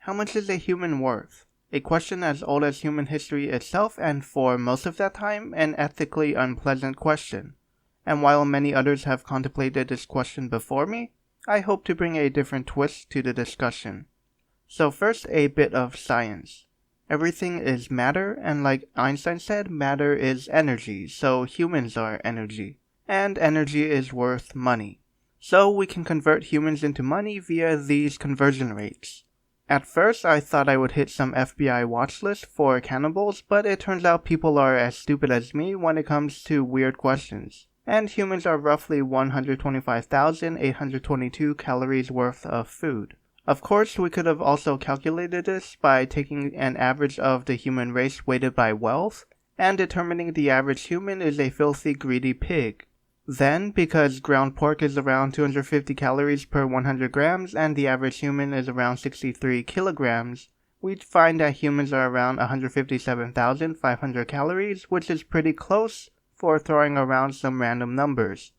How much is a human worth? A question as old as human history itself, and for most of that time, an ethically unpleasant question. And while many others have contemplated this question before me, I hope to bring a different twist to the discussion. So first, a bit of science. Everything is matter, and like Einstein said, matter is energy, so humans are energy. And energy is worth money. So we can convert humans into money via these conversion rates. At first, I thought I would hit some FBI watch list for cannibals, but it turns out people are as stupid as me when it comes to weird questions. And humans are roughly 125,822 calories worth of food. Of course, we could have also calculated this by taking an average of the human race weighted by wealth, and determining the average human is a filthy, greedy pig. Then, because ground pork is around 250 calories per 100 grams and the average human is around 63 kilograms, we'd find that humans are around 157,500 calories, which is pretty close for throwing around some random numbers.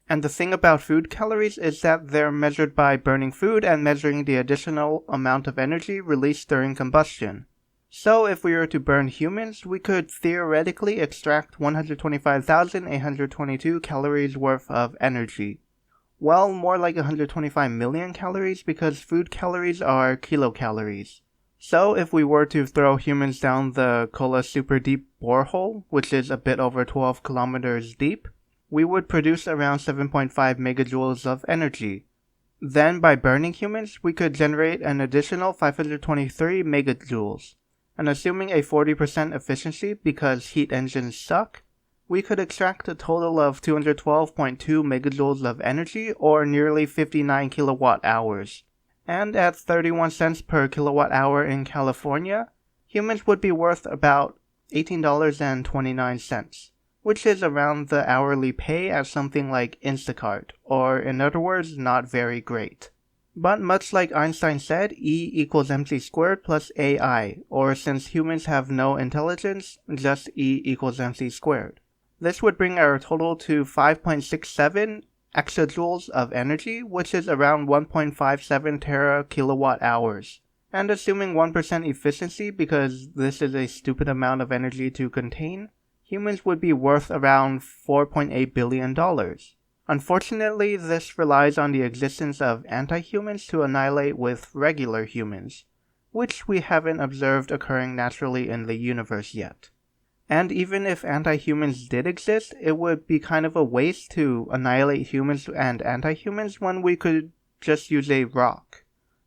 And the thing about food calories is that they're measured by burning food and measuring the additional amount of energy released during combustion. So if we were to burn humans, we could theoretically extract 125,822 calories worth of energy. Well, more like 125 million calories because food calories are kilocalories. So if we were to throw humans down the Kola super deep borehole, which is a bit over 12 kilometers deep, we would produce around 7.5 megajoules of energy. Then by burning humans, we could generate an additional 523 megajoules. And assuming a 40% efficiency because heat engines suck, we could extract a total of 212.2 megajoules of energy or nearly 59 kilowatt hours. And at 31 cents per kilowatt hour in California, humans would be worth about $18.29, which is around the hourly pay at something like Instacart, or in other words, not very great. But much like Einstein said, E equals mc squared plus AI, or since humans have no intelligence, just E equals mc squared. This would bring our total to 5.67 exajoules of energy, which is around 1.57 tera kilowatt hours. And assuming 1% efficiency, because this is a stupid amount of energy to contain, humans would be worth around $4.8 billion. Unfortunately, this relies on the existence of anti-humans to annihilate with regular humans, which we haven't observed occurring naturally in the universe yet. And even if anti-humans did exist, it would be kind of a waste to annihilate humans and anti-humans when we could just use a rock.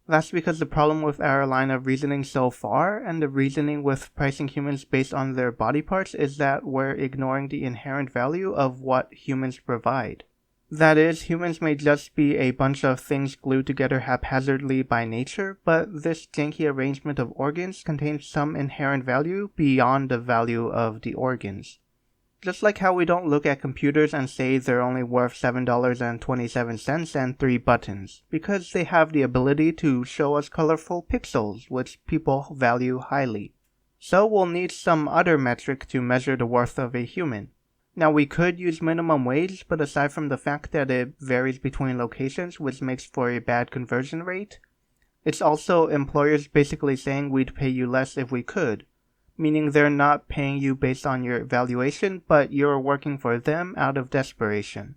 That's because the problem with our line of reasoning so far, and the reasoning with pricing humans based on their body parts, is that we're ignoring the inherent value of what humans provide. That is, humans may just be a bunch of things glued together haphazardly by nature, but this janky arrangement of organs contains some inherent value beyond the value of the organs. Just like how we don't look at computers and say they're only worth $7.27 and 3 buttons, because they have the ability to show us colorful pixels, which people value highly. So we'll need some other metric to measure the worth of a human. Now we could use minimum wage, but aside from the fact that it varies between locations, which makes for a bad conversion rate, it's also employers basically saying we'd pay you less if we could, meaning they're not paying you based on your valuation, but you're working for them out of desperation.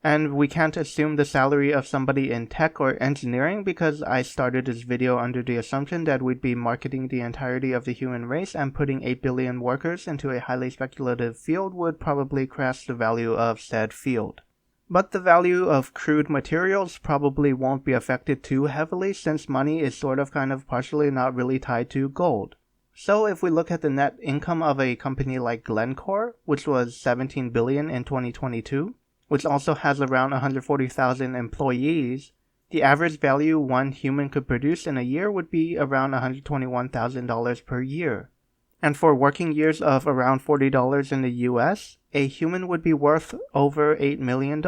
And we can't assume the salary of somebody in tech or engineering because I started this video under the assumption that we'd be marketing the entirety of the human race, and putting 8 billion workers into a highly speculative field would probably crash the value of said field. But the value of crude materials probably won't be affected too heavily since money is partially not really tied to gold. So if we look at the net income of a company like Glencore, which was $17 billion in 2022, which also has around 140,000 employees, the average value one human could produce in a year would be around $121,000 per year. And for working years of around $40 in the US, a human would be worth over $8 million.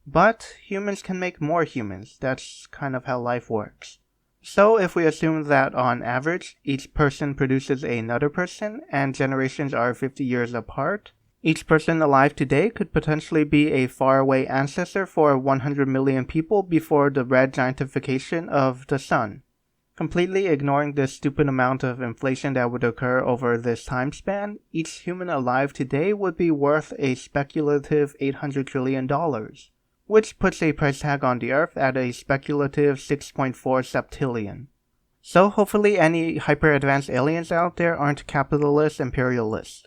But humans can make more humans. That's kind of how life works. So if we assume that on average, each person produces another person and generations are 50 years apart, each person alive today could potentially be a faraway ancestor for 100 million people before the red giantification of the sun. Completely ignoring the stupid amount of inflation that would occur over this time span, each human alive today would be worth a speculative $800 trillion, which puts a price tag on the Earth at a speculative 6.4 septillion. So hopefully any hyper-advanced aliens out there aren't capitalist imperialists.